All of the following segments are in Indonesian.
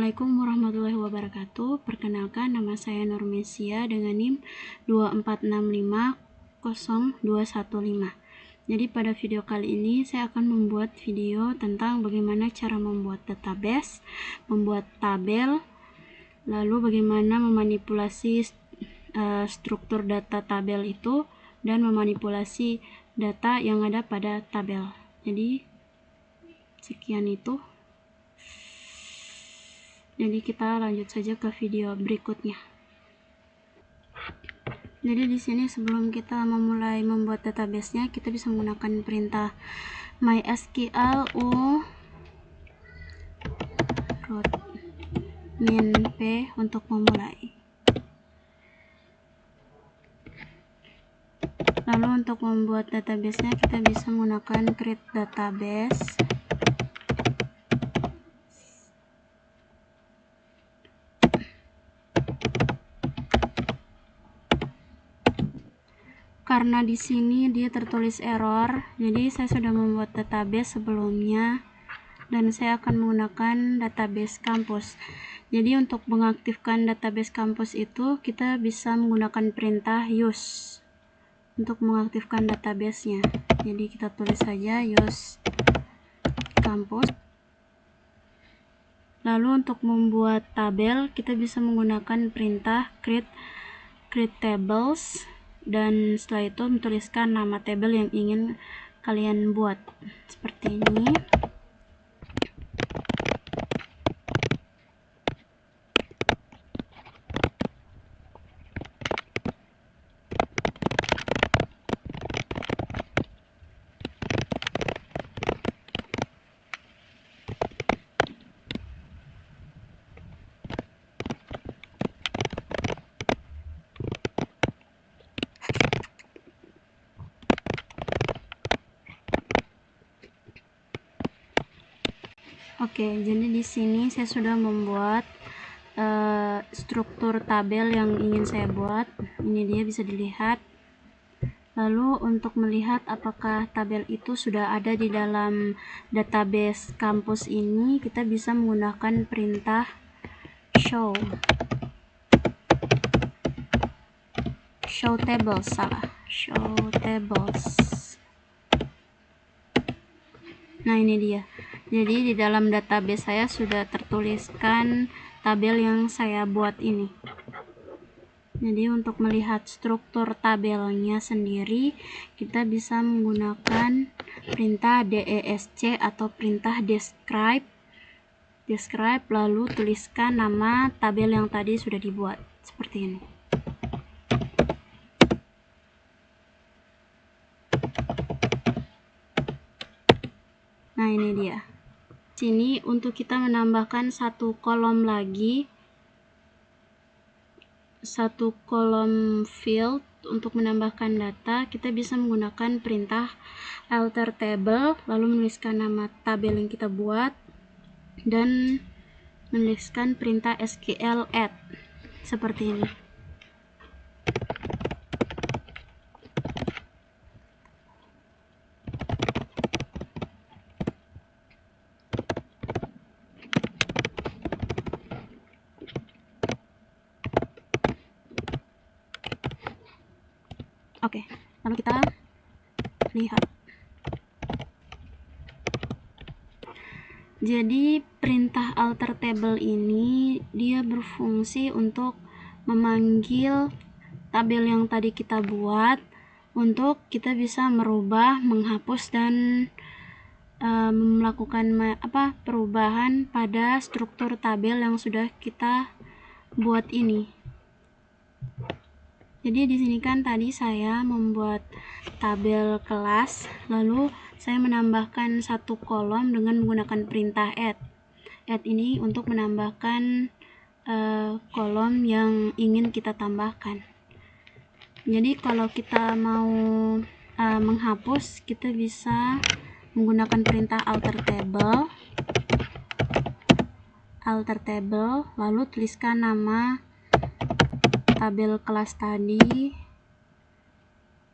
Assalamualaikum warahmatullahi wabarakatuh. Perkenalkan, nama saya Nurmesia dengan NIM 246502115. Jadi pada video kali ini saya akan membuat video tentang bagaimana cara membuat database, membuat tabel, lalu bagaimana memanipulasi struktur data tabel itu dan memanipulasi data yang ada pada tabel. Jadi sekian itu. Jadi kita lanjut saja ke video berikutnya. Jadi di sini sebelum kita memulai membuat database-nya, kita bisa menggunakan perintah mysql u root min p untuk memulai. Lalu untuk membuat database-nya kita bisa menggunakan create database. Karena di sini dia tertulis error, jadi saya sudah membuat database sebelumnya dan saya akan menggunakan database kampus. Jadi untuk mengaktifkan database kampus itu kita bisa menggunakan perintah use untuk mengaktifkan database-nya. Jadi kita tulis saja use kampus. Lalu untuk membuat tabel kita bisa menggunakan perintah create tables, dan setelah itu menuliskan nama tabel yang ingin kalian buat seperti ini. Oke, jadi di sini saya sudah membuat struktur tabel yang ingin saya buat. Ini dia bisa dilihat. Lalu untuk melihat apakah tabel itu sudah ada di dalam database kampus ini, kita bisa menggunakan perintah show tables, show tables. Nah, ini dia. Jadi di dalam database saya sudah tertuliskan tabel yang saya buat ini. Jadi untuk melihat struktur tabelnya sendiri, kita bisa menggunakan perintah desc atau perintah describe, lalu tuliskan nama tabel yang tadi sudah dibuat seperti ini. Nah, ini dia. Sini untuk kita menambahkan satu kolom lagi, satu kolom field untuk menambahkan data, kita bisa menggunakan perintah alter table, lalu menuliskan nama tabel yang kita buat dan menuliskan perintah sql add seperti ini. Oke, lalu kita lihat. Jadi perintah alter table ini dia berfungsi untuk memanggil tabel yang tadi kita buat untuk kita bisa merubah, menghapus dan melakukan perubahan pada struktur tabel yang sudah kita buat ini. Jadi di sini kan tadi saya membuat tabel kelas, lalu saya menambahkan satu kolom dengan menggunakan perintah add. Add ini untuk menambahkan kolom yang ingin kita tambahkan. Jadi kalau kita mau menghapus, kita bisa menggunakan perintah alter table, lalu tuliskan nama tabel kelas tadi,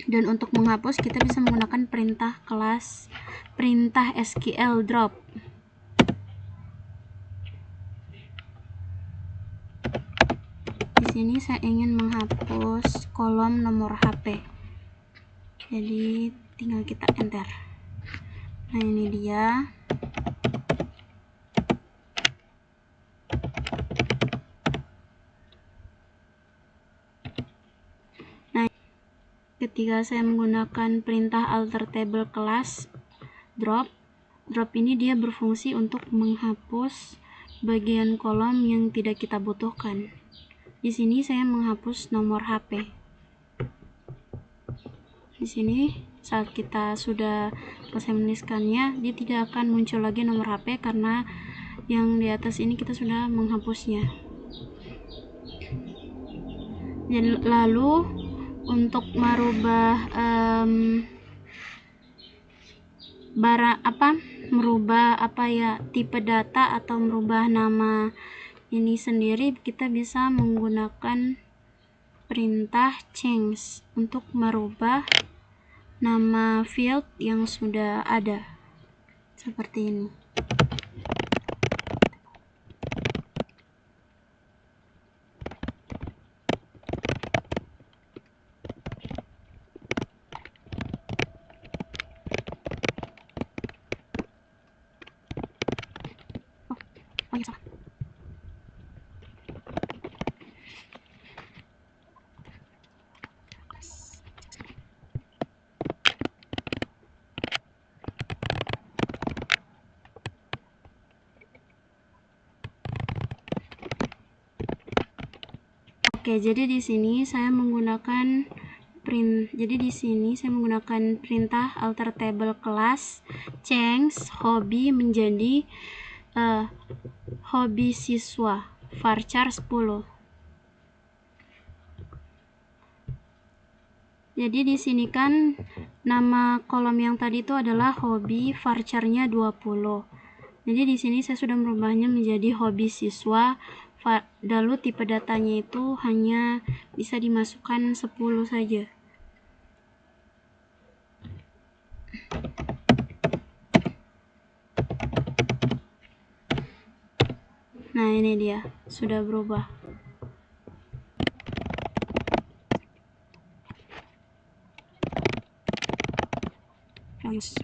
dan untuk menghapus kita bisa menggunakan perintah SQL drop. di sini saya ingin menghapus kolom nomor HP. Jadi tinggal kita enter. Nah, ini dia. Nah, ketika saya menggunakan perintah alter table class drop ini dia berfungsi untuk menghapus bagian kolom yang tidak kita butuhkan. Di sini saya menghapus nomor HP. Di sini saat kita sudah selesai menuliskannya, dia tidak akan muncul lagi nomor HP karena yang di atas ini kita sudah menghapusnya. Dan lalu untuk merubah tipe data atau merubah nama ini sendiri, kita bisa menggunakan perintah change untuk merubah nama field yang sudah ada seperti ini. Oke, jadi di sini saya menggunakan perintah alter table class change hobi menjadi hobi siswa varchar 10. Jadi di sini kan nama kolom yang tadi itu adalah hobi, varcharnya 20. Jadi di sini saya sudah merubahnya menjadi hobi siswa. Lalu tipe datanya itu hanya bisa dimasukkan 10 saja. Nah, ini dia sudah berubah. Values.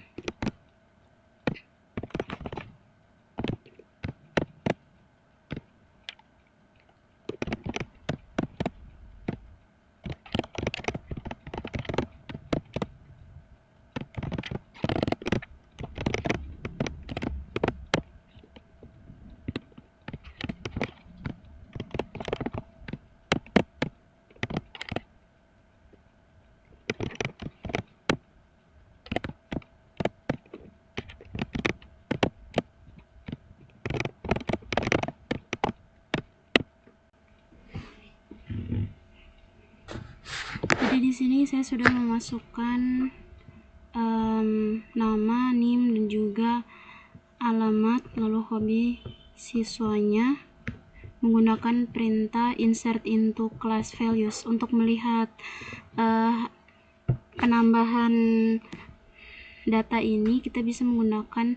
Jadi di sini saya sudah memasukkan nama, NIM, dan juga alamat, lalu hobi siswanya menggunakan perintah insert into class values. Untuk melihat penambahan data ini, kita bisa menggunakan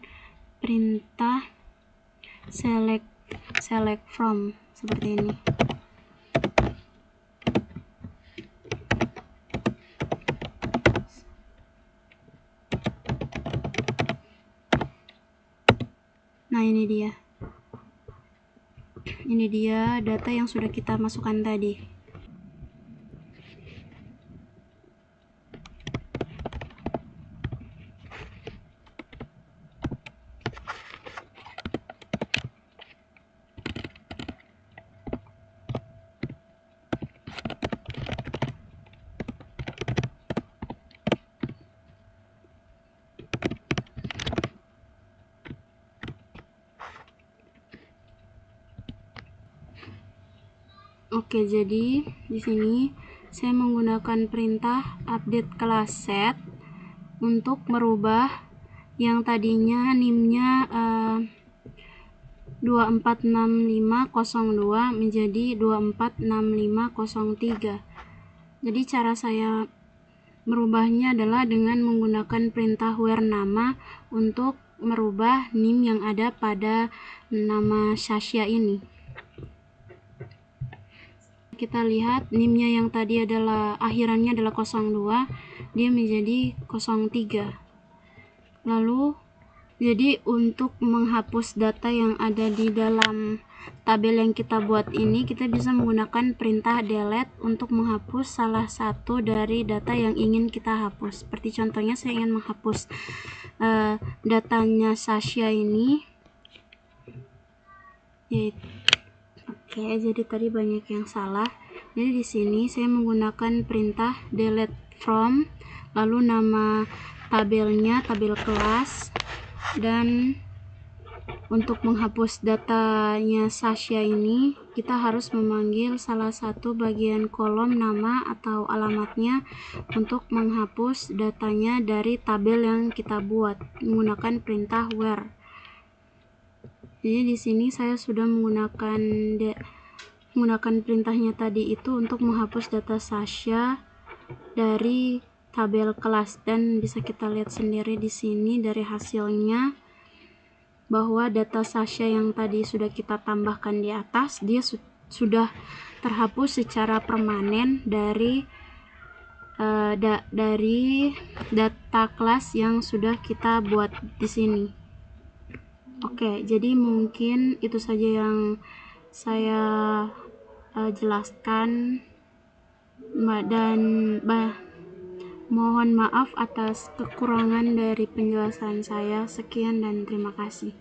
perintah select from seperti ini. Nah, ini dia data yang sudah kita masukkan tadi. Oke, jadi di sini saya menggunakan perintah update class set untuk merubah yang tadinya NIM-nya 246502 menjadi 246503. Jadi cara saya merubahnya adalah dengan menggunakan perintah where nama untuk merubah NIM yang ada pada nama Sasha ini. Kita lihat NIM-nya yang tadi adalah akhirannya adalah 02, dia menjadi 03. Lalu jadi untuk menghapus data yang ada di dalam tabel yang kita buat ini, kita bisa menggunakan perintah delete untuk menghapus salah satu dari data yang ingin kita hapus. Seperti contohnya saya ingin menghapus datanya Sasha ini. Oke, jadi tadi banyak yang salah. Jadi di sini saya menggunakan perintah delete from, lalu nama tabelnya tabel kelas, dan untuk menghapus datanya Sasha ini kita harus memanggil salah satu bagian kolom nama atau alamatnya untuk menghapus datanya dari tabel yang kita buat menggunakan perintah where. Jadi di sini saya sudah menggunakan perintahnya tadi itu untuk menghapus data Sasha dari tabel kelas, dan bisa kita lihat sendiri di sini dari hasilnya bahwa data Sasha yang tadi sudah kita tambahkan di atas dia sudah terhapus secara permanen dari data kelas yang sudah kita buat di sini. Oke, jadi mungkin itu saja yang saya jelaskan, dan mohon maaf atas kekurangan dari penjelasan saya. Sekian dan terima kasih.